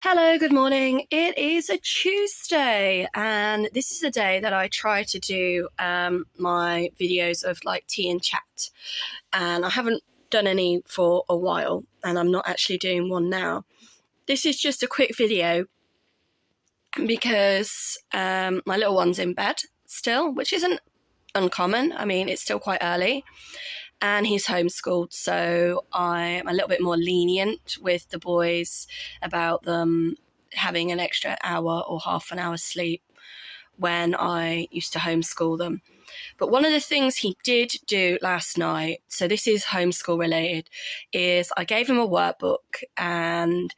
Hello, good morning. It is a Tuesday, and this is the day that I try to do my videos of like tea and chat. And I haven't done any for a while, and I'm not actually doing one now. This is just a quick video because my little one's in bed still, which isn't uncommon. I mean, it's still quite early, and he's homeschooled, so I'm a little bit more lenient with the boys about them having an extra hour or half an hour sleep when I used to homeschool them. But one of the things he did do last night, so this is homeschool related, is I gave him a workbook and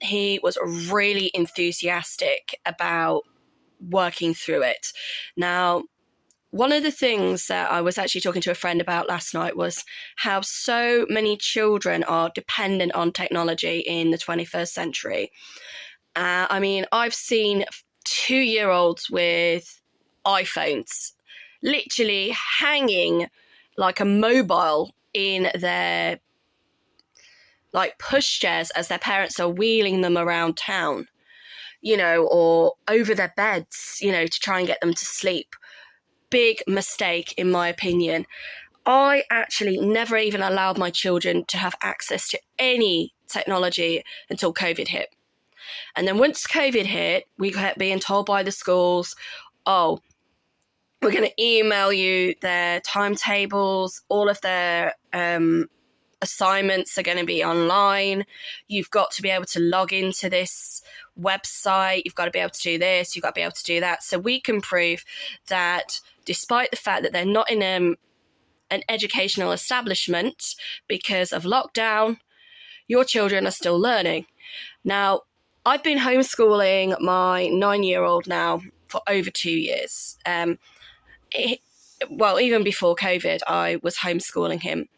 he was really enthusiastic about working through it. Now, one of the things that I was actually talking to a friend about last night was how so many children are dependent on technology in the 21st century. I mean, I've seen 2-year-olds with iPhones literally hanging like a mobile in their like pushchairs as their parents are wheeling them around town, or over their beds, to try and get them to sleep. Big mistake, in my opinion. I actually never even allowed my children to have access to any technology until COVID hit. And then once COVID hit, we kept being told by the schools, oh, we're going to email you their timetables, all of their assignments are going to be online. You've got to be able to log into this website. You've got to be able to do this. You've got to be able to do that. So we can prove that despite the fact that they're not in an educational establishment because of lockdown, your children are still learning. Now, I've been homeschooling my 9-year-old now for over 2 years. Even before COVID, I was homeschooling him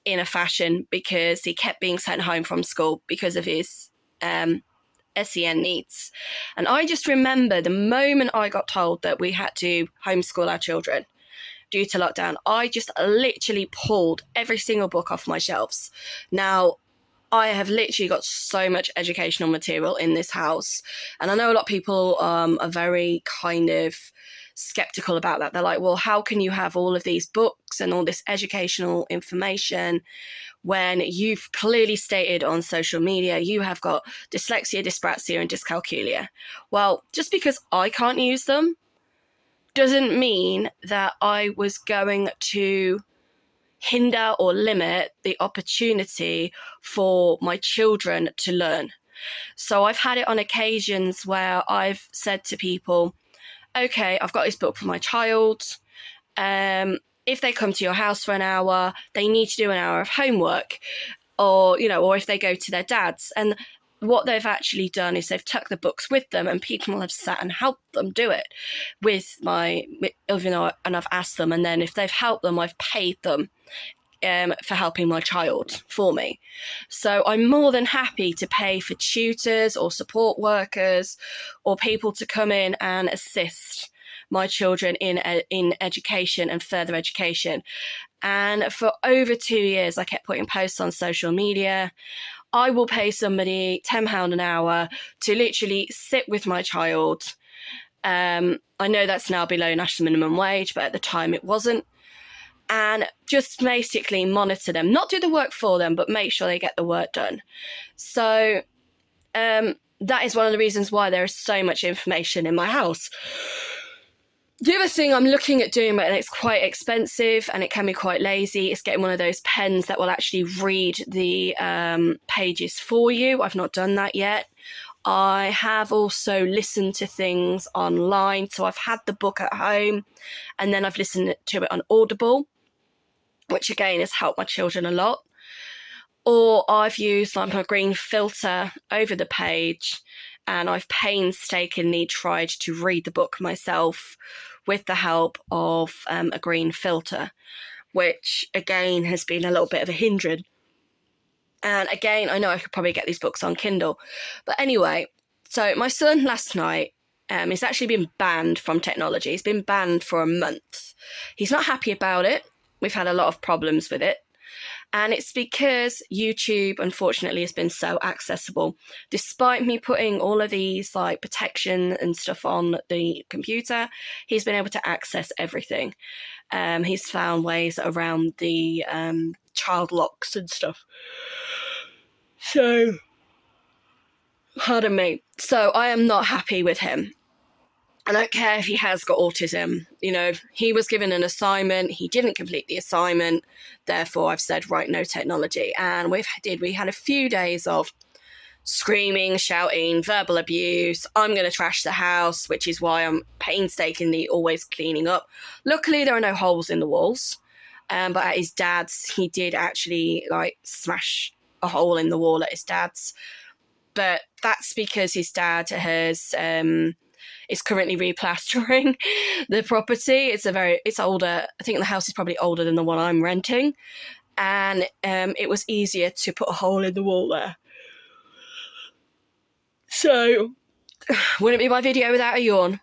in a fashion because he kept being sent home from school because of his SEN needs. And I just remember the moment I got told that we had to homeschool our children due to lockdown, I just literally pulled every single book off my shelves. Now, I have literally got so much educational material in this house. And I know a lot of people are very kind of skeptical about that. They're like, well, how can you have all of these books and all this educational information when you've clearly stated on social media you have got dyslexia, dyspraxia, and dyscalculia? Well, just because I can't use them doesn't mean that I was going to hinder or limit the opportunity for my children to learn. So I've had it on occasions where I've said to people, okay, I've got this book for my child. If they come to your house for an hour, they need to do an hour of homework, or if they go to their dad's. And what they've actually done is they've tucked the books with them, and people have sat and helped them do it and I've asked them, and then if they've helped them, I've paid them for helping my child for me. So I'm more than happy to pay for tutors or support workers or people to come in and assist my children in education and further education. And for over 2 years, I kept putting posts on social media. I will pay somebody £10 an hour to literally sit with my child. I know that's now below national minimum wage, but at the time it wasn't. And just basically monitor them, not do the work for them, but make sure they get the work done. So that is one of the reasons why there is so much information in my house. The other thing I'm looking at doing, but it's quite expensive and it can be quite lazy, is getting one of those pens that will actually read the pages for you. I've not done that yet. I have also listened to things online. So I've had the book at home and then I've listened to it on Audible, which again has helped my children a lot. Or I've used like a green filter over the page, and I've painstakingly tried to read the book myself with the help of a green filter, which again has been a little bit of a hindrance. And again, I know I could probably get these books on Kindle. But anyway, so my son last night, he's actually been banned from technology. He's been banned for a month. He's not happy about it. We've had a lot of problems with it. And it's because YouTube, unfortunately, has been so accessible. Despite me putting all of these like protection and stuff on the computer, he's been able to access everything. He's found ways around the child locks and stuff. So, pardon me. So I am not happy with him. I don't care if he has got autism. You know, he was given an assignment. He didn't complete the assignment. Therefore, I've said, right, no technology. And we had a few days of screaming, shouting, verbal abuse. I'm going to trash the house, which is why I'm painstakingly always cleaning up. Luckily, there are no holes in the walls. But at his dad's, he did actually like smash a hole in the wall at his dad's. But that's because his dad is currently replastering the property. It's older. I think the house is probably older than the one I'm renting. And it was easier to put a hole in the wall there. So, wouldn't be my video without a yawn.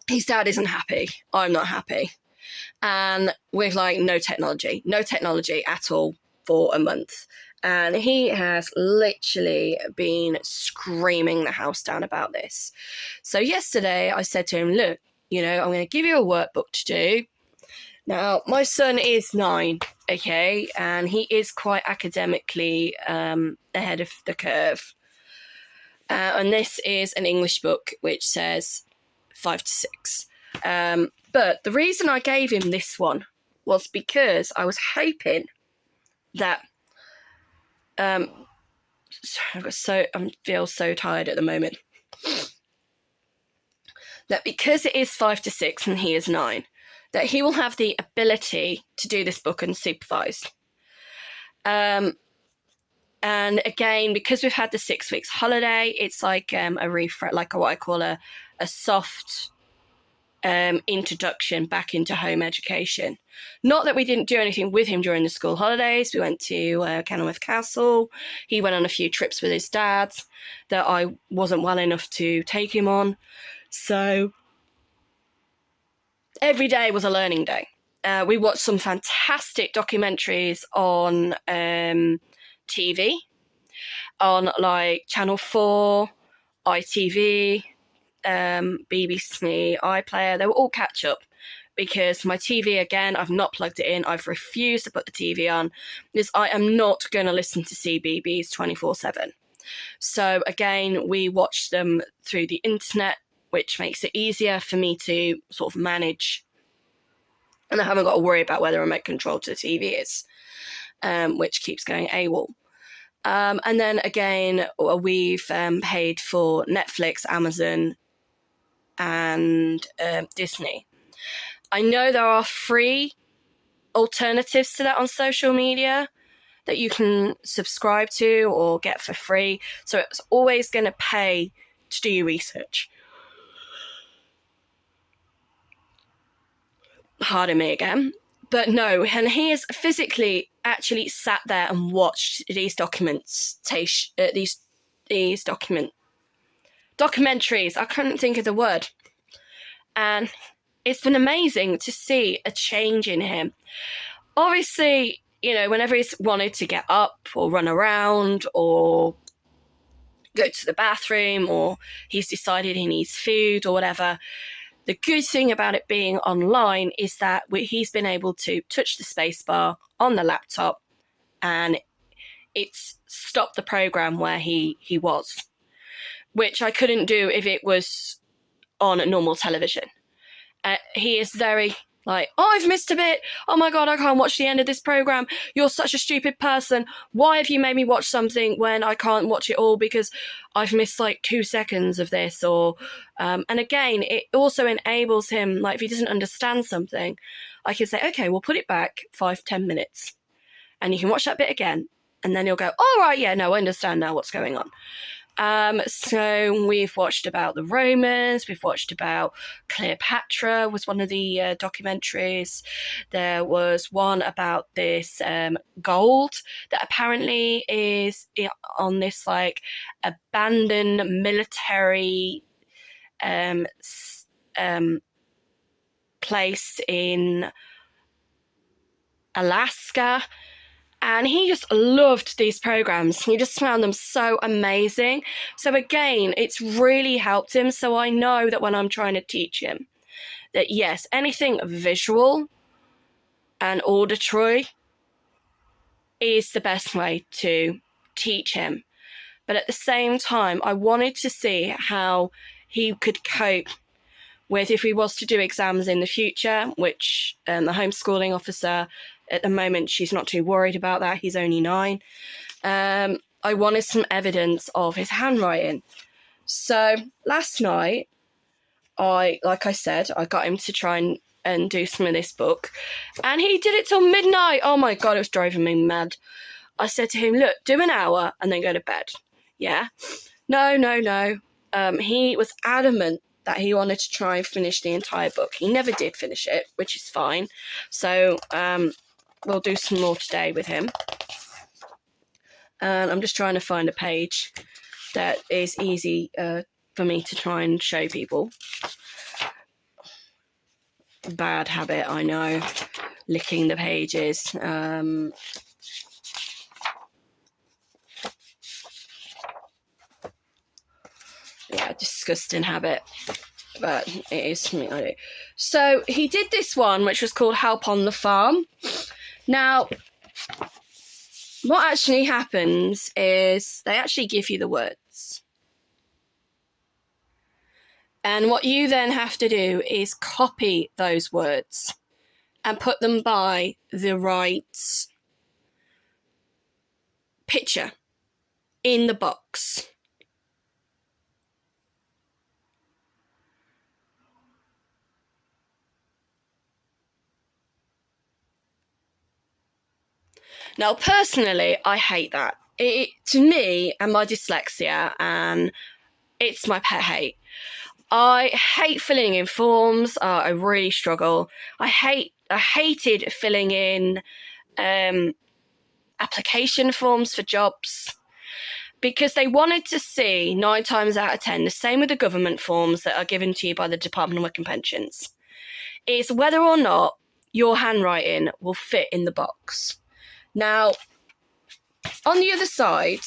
His dad isn't happy. I'm not happy. And with like no technology at all for a month. And he has literally been screaming the house down about this. So yesterday I said to him, look, you know, I'm going to give you a workbook to do. Now, my son is 9, okay, and he is quite academically ahead of the curve. And this is an English book which says 5 to 6. But the reason I gave him this one was because I was hoping that I feel so tired at the moment. That because it is 5 to 6 and he is 9, that he will have the ability to do this book unsupervised. And again, because we've had the 6 weeks holiday, it's like a refresh, like what I call a soft introduction back into home education. Not that we didn't do anything with him during the school holidays. We went to Kenilworth Castle. He went on a few trips with his dad that I wasn't well enough to take him on. So every day was a learning day. We watched some fantastic documentaries on TV, on like Channel 4, ITV, BBC, iPlayer. They were all catch up because my TV, again, I've not plugged it in. I've refused to put the TV on because I am not going to listen to CBeebies 24/7. So again, we watch them through the internet, which makes it easier for me to sort of manage, and I haven't got to worry about where the remote control to the TV is, which keeps going AWOL. And then again, we've paid for Netflix, Amazon, and Disney. I know there are free alternatives to that on social media that you can subscribe to or get for free. So it's always going to pay to do your research. Pardon me again. But no, and he has physically actually sat there and watched these documentaries. I couldn't think of the word. And it's been amazing to see a change in him. Obviously, you know, whenever he's wanted to get up or run around or go to the bathroom or he's decided he needs food or whatever, the good thing about it being online is that he's been able to touch the spacebar on the laptop and it's stopped the program where he was, which I couldn't do if it was on a normal television. He is very like, oh, I've missed a bit. Oh my God, I can't watch the end of this program. You're such a stupid person. Why have you made me watch something when I can't watch it all because I've missed like 2 seconds of this? Or, and again, it also enables him, like if he doesn't understand something, I can say, okay, we'll put it back 5-10 minutes and you can watch that bit again. And then he'll go, all right, yeah, no, I understand now what's going on. So we've watched about the Romans, we've watched about Cleopatra was one of the documentaries. There was one about this gold that apparently is on this like abandoned military place in Alaska. And he just loved these programs. He just found them so amazing. So again, it's really helped him. So I know that when I'm trying to teach him that yes, anything visual and auditory is the best way to teach him. But at the same time, I wanted to see how he could cope with if he was to do exams in the future, which the homeschooling officer, at the moment, she's not too worried about that. He's only 9. I wanted some evidence of his handwriting. So last night, like I said, I got him to try and do some of this book. And he did it till midnight. Oh my God, it was driving me mad. I said to him, look, do an hour and then go to bed. Yeah. No. He was adamant that he wanted to try and finish the entire book. He never did finish it, which is fine. So we'll do some more today with him. And I'm just trying to find a page that is easy for me to try and show people. Bad habit, I know, licking the pages. Yeah, disgusting habit, but it is something I do. So he did this one, which was called Help on the Farm. Now, what actually happens is they actually give you the words. And what you then have to do is copy those words and put them by the right picture in the box. Now, personally, I hate that. To me, and my dyslexia, and it's my pet hate. I hate filling in forms. I really struggle. I hated filling in application forms for jobs because they wanted to see 9 times out of 10, the same with the government forms that are given to you by the Department of Work and Pensions, is whether or not your handwriting will fit in the box. Now, on the other side,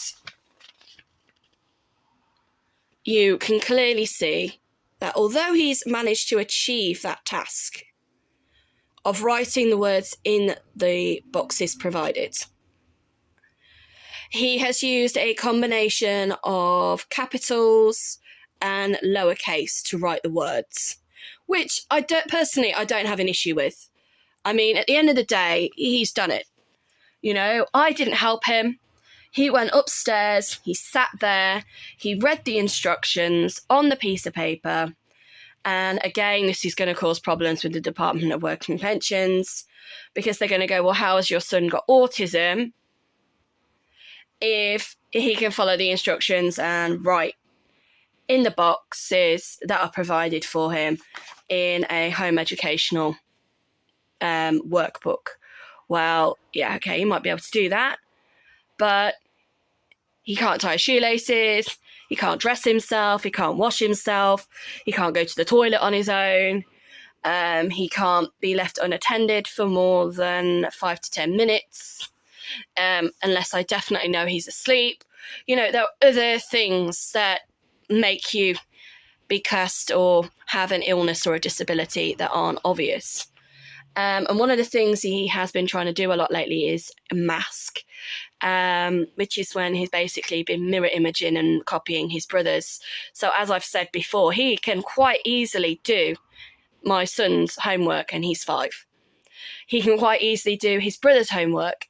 you can clearly see that although he's managed to achieve that task of writing the words in the boxes provided, he has used a combination of capitals and lowercase to write the words, which I don't have an issue with. I mean, at the end of the day, he's done it. You know, I didn't help him. He went upstairs, he sat there, he read the instructions on the piece of paper. And again, this is going to cause problems with the Department of Work and Pensions because they're going to go, well, how has your son got autism if he can follow the instructions and write in the boxes that are provided for him in a home educational workbook? Well, yeah, okay, he might be able to do that, but he can't tie his shoelaces, he can't dress himself, he can't wash himself, he can't go to the toilet on his own, he can't be left unattended for more than 5 to 10 minutes, unless I definitely know he's asleep. You know, there are other things that make you be cursed or have an illness or a disability that aren't obvious. And one of the things he has been trying to do a lot lately is a mask, which is when he's basically been mirror imaging and copying his brothers. So as I've said before, he can quite easily do my son's homework, and he's 5. He can quite easily do his brother's homework,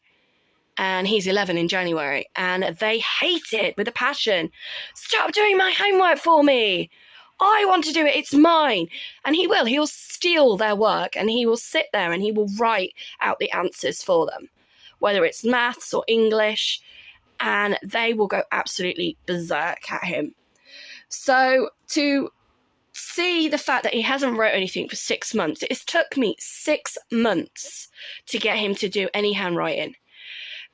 and he's 11 in January, and they hate it with a passion. Stop doing my homework for me. I want to do it. It's mine. And he'll steal their work, and he will sit there and he will write out the answers for them, whether it's maths or English, and they will go absolutely berserk at him. So to see the fact that he hasn't wrote anything for 6 months, it took me 6 months to get him to do any handwriting,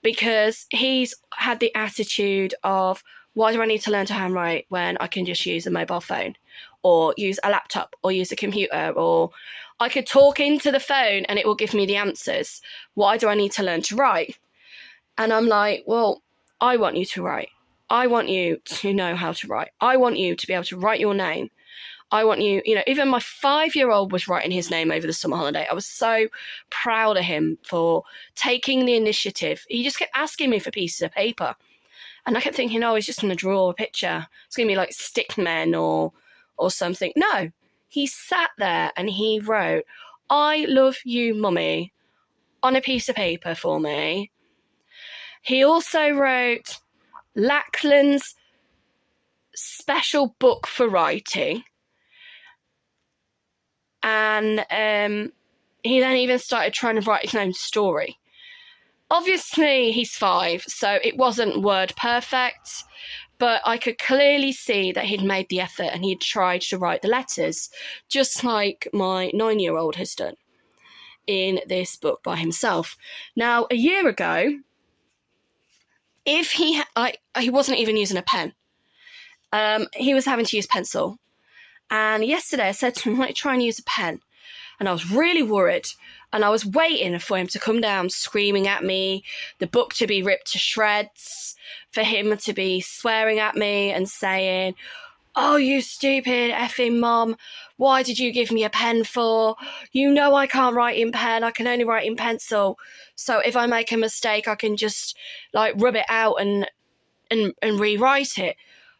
because he's had the attitude of, why do I need to learn to handwrite when I can just use a mobile phone or use a laptop or use a computer, or I could talk into the phone and it will give me the answers. Why do I need to learn to write? And I'm like, well, I want you to write. I want you to know how to write. I want you to be able to write your name. I want you, even my 5-year-old was writing his name over the summer holiday. I was so proud of him for taking the initiative. He just kept asking me for pieces of paper. And I kept thinking, oh, he's just going to draw a picture. It's going to be like stick men or something. No, he sat there and he wrote, "I love you, Mummy," on a piece of paper for me. He also wrote Lachlan's special book for writing. And he then even started trying to write his own story. Obviously, he's 5, so it wasn't word perfect, but I could clearly see that he'd made the effort and he'd tried to write the letters, just like my 9-year-old has done in this book by himself. Now, a year ago, if he wasn't even using a pen. He was having to use pencil. And yesterday I said to him, "Might try and use a pen." And I was really worried. And I was waiting for him to come down screaming at me, the book to be ripped to shreds, for him to be swearing at me and saying, "Oh, you stupid effing mum, why did you give me a pen for? You know I can't write in pen, I can only write in pencil. So if I make a mistake, I can just rub it out and rewrite it."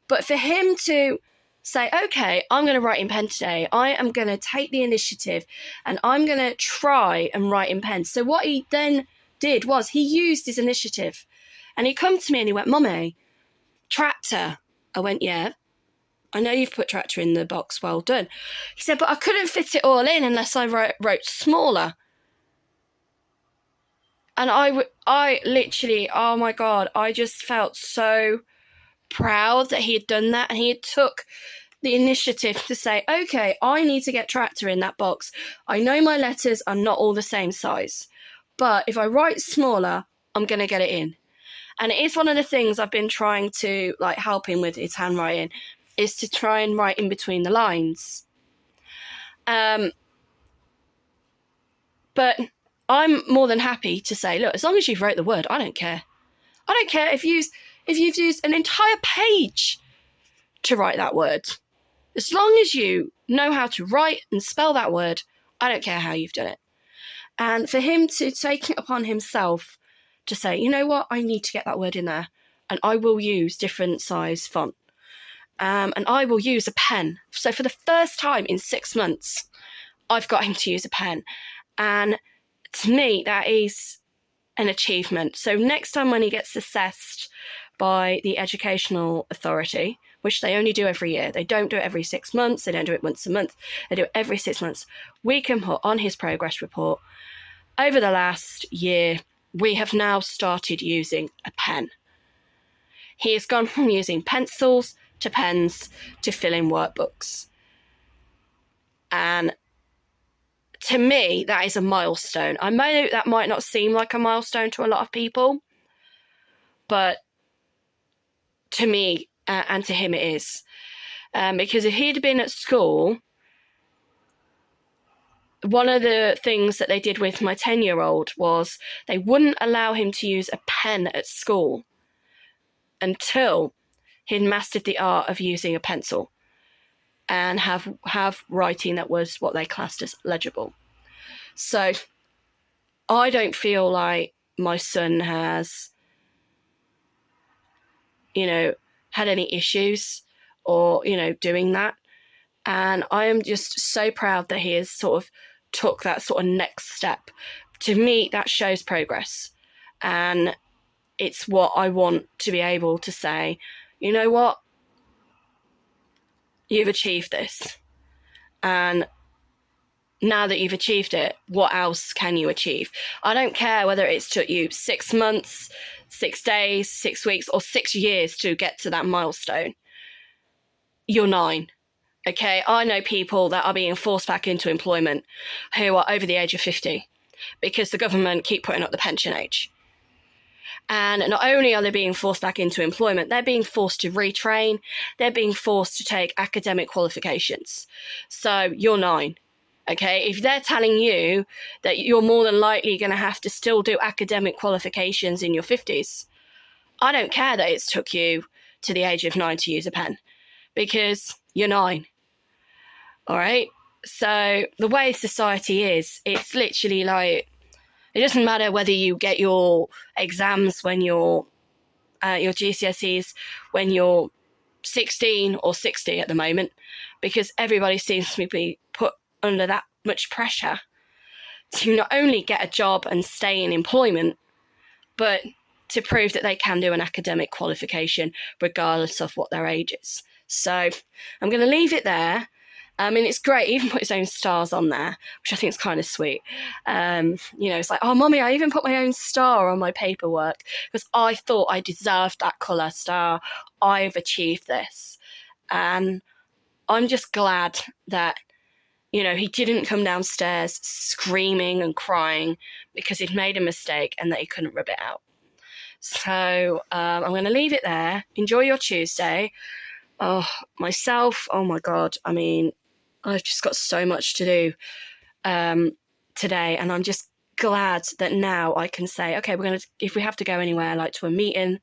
But for him to say, "Okay, I'm going to write in pen today. I am going to take the initiative and I'm going to try and write in pen." So what he then did was he used his initiative and he come to me and he went, "Mummy, tractor." I went, "Yeah, I know you've put tractor in the box, well done." He said, "But I couldn't fit it all in unless I wrote smaller." And I literally, oh my God, I just felt so proud that he had done that, and he had took the initiative to say, "Okay, I need to get tractor in that box. I know my letters are not all the same size, but if I write smaller, I'm going to get it in." And it is one of the things I've been trying to help him with his handwriting, is to try and write in between the lines. But I'm more than happy to say, look, as long as you've wrote the word, I don't care. I don't care if you've used an entire page to write that word. As long as you know how to write and spell that word, I don't care how you've done it. And for him to take it upon himself to say, "You know what, I need to get that word in there, and I will use different size font. And I will use a pen." So for the first time in 6 months, I've got him to use a pen. And to me, that is an achievement. So next time when he gets assessed by the Educational Authority, which they only do every year, they don't do it every 6 months, they don't do it once a month, they do it every 6 months, we can put on his progress report, over the last year, we have now started using a pen. He has gone from using pencils to pens to filling workbooks. And to me, that is a milestone. I know that might not seem like a milestone to a lot of people, but to me and to him it is. Because if he'd been at school, one of the things that they did with my 10-year-old was they wouldn't allow him to use a pen at school until he'd mastered the art of using a pencil and have writing that was what they classed as legible. So I don't feel like my son has, had any issues or, doing that. And I am just so proud that he has sort of took that sort of next step. To me, that shows progress. And it's what I want to be able to say, "You know what? You've achieved this. And now that you've achieved it, what else can you achieve?" I don't care whether it's took you 6 months, 6 days, 6 weeks, or 6 years to get to that milestone. You're 9. Okay, I know people that are being forced back into employment who are over the age of 50 because the government keep putting up the pension age. And not only are they being forced back into employment, they're being forced to retrain. They're being forced to take academic qualifications. So you're 9. Okay, if they're telling you that you're more than likely going to have to still do academic qualifications in your 50s, I don't care that it's took you to the age of 9 to use a pen, because you're 9. All right. So the way society is, it's literally like, it doesn't matter whether you get your exams when you're your GCSEs when you're 16 or 60 at the moment, because everybody seems to be put under that much pressure to not only get a job and stay in employment, but to prove that they can do an academic qualification regardless of what their age is. So I'm going to leave it there. I mean, it's great. He even put his own stars on there, which I think is kind of sweet. It's like, oh, Mommy, I even put my own star on my paperwork because I thought I deserved that colour star. I've achieved this. And I'm just glad that, he didn't come downstairs screaming and crying because he'd made a mistake and that he couldn't rub it out. So I'm going to leave it there. Enjoy your Tuesday. Oh, myself, oh my God. I mean, I've just got so much to do today, and I'm just glad that now I can say, okay, if we have to go anywhere, like to a meeting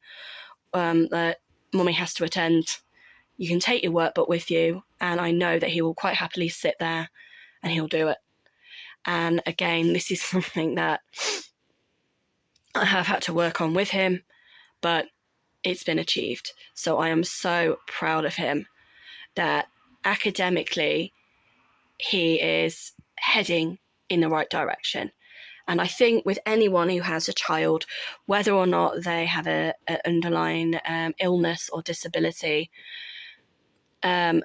that Mummy has to attend, you can take your workbook with you, and I know that he will quite happily sit there and he'll do it. And again, this is something that I have had to work on with him, but it's been achieved. So I am so proud of him that academically he is heading in the right direction. And I think with anyone who has a child, whether or not they have an underlying illness or disability, it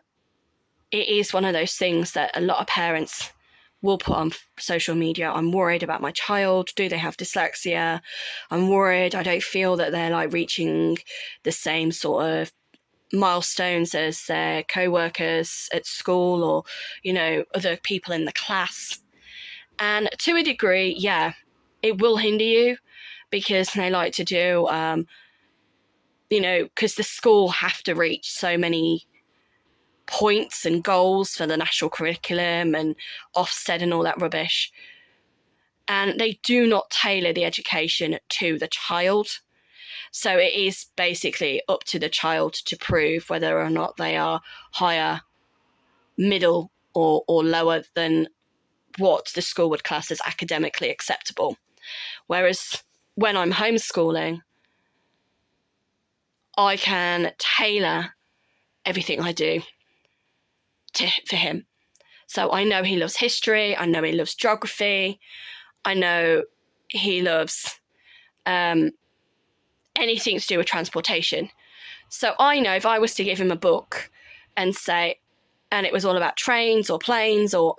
is one of those things that a lot of parents will put on social media. I'm worried about my child. Do they have dyslexia? I'm worried. I don't feel that they're like reaching the same sort of milestones as their co-workers at school or, other people in the class. And to a degree, yeah, it will hinder you because they like to do, because the school have to reach so many points and goals for the national curriculum and Ofsted and all that rubbish. And they do not tailor the education to the child. So it is basically up to the child to prove whether or not they are higher, middle, or lower than what the school would class as academically acceptable. Whereas when I'm homeschooling, I can tailor everything I do for him. So I know he loves history. I know he loves geography. I know he loves anything to do with transportation. So I know if I was to give him a book and say, and it was all about trains or planes or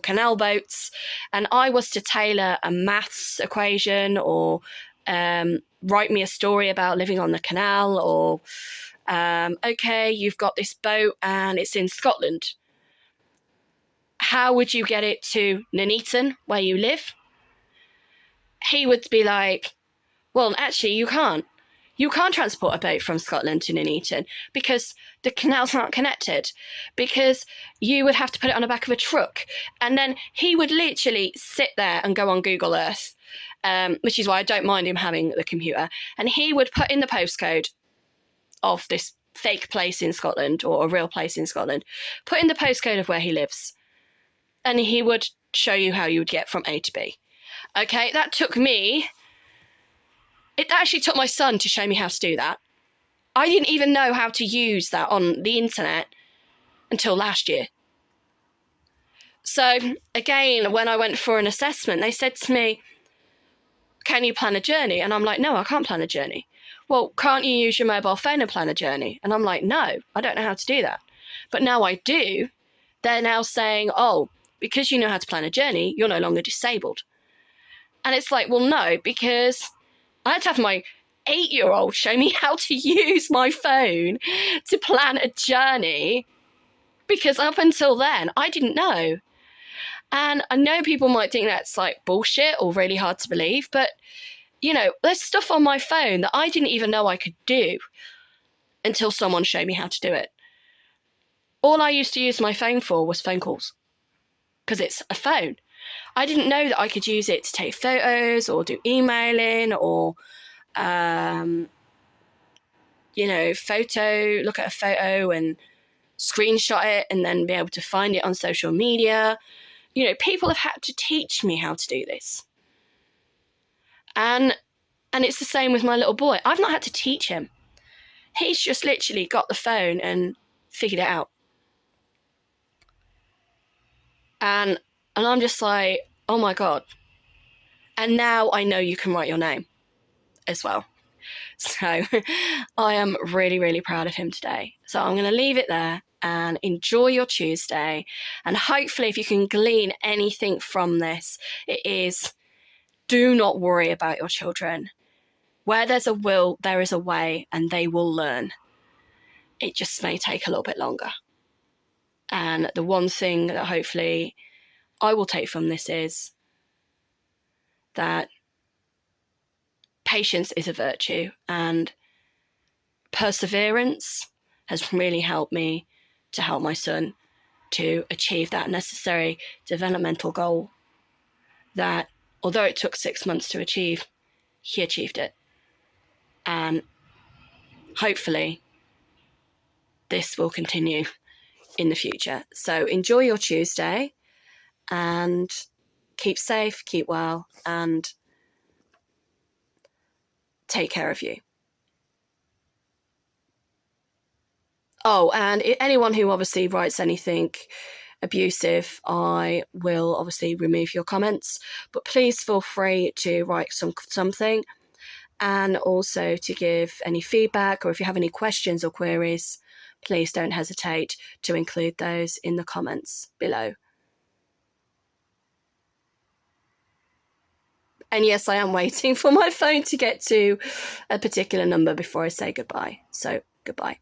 canal boats, and I was to tailor a maths equation or write me a story about living on the canal or, okay, you've got this boat and it's in Scotland. How would you get it to Nuneaton, where you live? He would be like, well, actually, you can't. You can't transport a boat from Scotland to Nuneaton because the canals aren't connected, because you would have to put it on the back of a truck. And then he would literally sit there and go on Google Earth, which is why I don't mind him having the computer. And he would put in the postcode of this fake place in Scotland or a real place in Scotland, put in the postcode of where he lives, and he would show you how you would get from A to B. Okay, that took me... It actually took my son to show me how to do that. I didn't even know how to use that on the internet until last year. So again, when I went for an assessment, they said to me, can you plan a journey? And I'm like, no, I can't plan a journey. Well, can't you use your mobile phone and plan a journey? And I'm like, no, I don't know how to do that. But now I do. They're now saying, oh, because you know how to plan a journey, you're no longer disabled. And it's like, well, no, because I had to have my 8-year-old show me how to use my phone to plan a journey, because up until then, I didn't know. And I know people might think that's like bullshit or really hard to believe, but, there's stuff on my phone that I didn't even know I could do until someone showed me how to do it. All I used to use my phone for was phone calls. because it's a phone. I didn't know that I could use it to take photos or do emailing or, look at a photo and screenshot it and then be able to find it on social media. People have had to teach me how to do this. And it's the same with my little boy. I've not had to teach him. He's just literally got the phone and figured it out. And I'm just like, oh my God. And now I know you can write your name as well. So I am really, really proud of him today. So I'm going to leave it there and enjoy your Tuesday. And hopefully if you can glean anything from this, it is, do not worry about your children. Where there's a will, there is a way, and they will learn. It just may take a little bit longer. And the one thing that hopefully I will take from this is that patience is a virtue, and perseverance has really helped me to help my son to achieve that necessary developmental goal that, although it took 6 months to achieve, he achieved it. And hopefully this will continue in the future. So enjoy your Tuesday and keep safe, keep well, and take care of you. Oh, and anyone who obviously writes anything abusive, I will obviously remove your comments, but please feel free to write something, and also to give any feedback, or if you have any questions or queries, please don't hesitate to include those in the comments below. And yes, I am waiting for my phone to get to a particular number before I say goodbye. So goodbye.